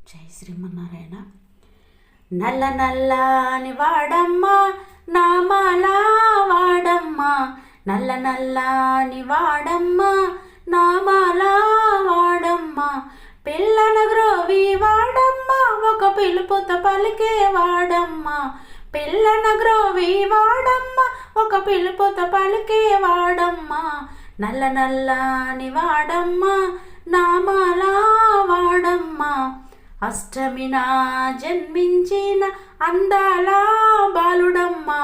జై శ్రీమన్నారాయణ. నల్ల నల్లని వాడమ్మా నామాలా వాడమ్మా, నల్ల నల్లని వాడమ్మా నామాలా వాడమ్మా, పిల్లన గ్రోవి వాడమ్మా ఒక పిలుపుత పలికే వాడమ్మా, పిల్లన గ్రోవి వాడమ్మా ఒక పిలుపుత పలికే వాడమ్మా, నల్ల నల్లని వాడమ్మా నామాలా వాడమ్మా, అష్టమిన జన్మించిన అందాల బాలుడమ్మా,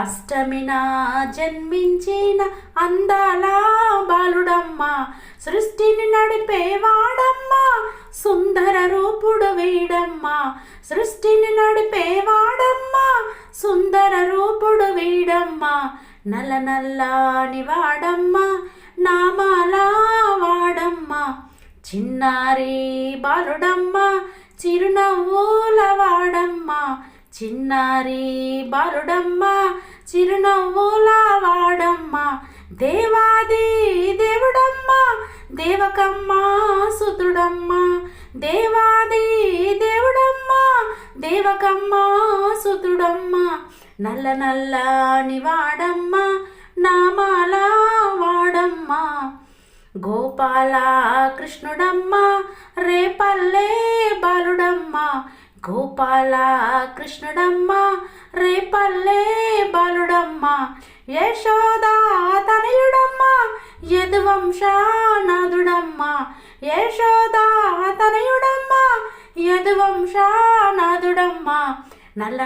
అష్టమిన జన్మించిన అందాల బాలుడమ్మా, సృష్టిని నడిపేవాడమ్మా సుందర రూపుడు వీడమ్మా, సృష్టిని నడిపేవాడమ్మా సుందర రూపుడు వీడమ్మా, నల్ల నల్లని వాడమ్మా నామాలా వాడమ్మా, చిన్నారి బాలుడమ్మా చిరునవ్వుల వాడమ్మా, చిన్నారి బాలుడమ్మా చిరునవ్వుల వాడమ్మా, దేవాది దేవుడమ్మా దేవకమ్మా సుతుడమ్మా, దేవాది దేవుడమ్మా దేవకమ్మా సుతుడమ్మా, నల్ల నల్లని వాడమ్మా నామాలా వాడమ్మా, గోపాల కృష్ణుడమ్మా రేపల్లె బాలుడమ్మా, గోపాల కృష్ణుడమ్మా రేపల్లె బాలుడమ్మా, యశోదా తనయుడమ్మా యదువంశానాథుడమ్మా, యశోదా తనయుడమ్మా యదువంశానాథుడమ్మా, నల్ల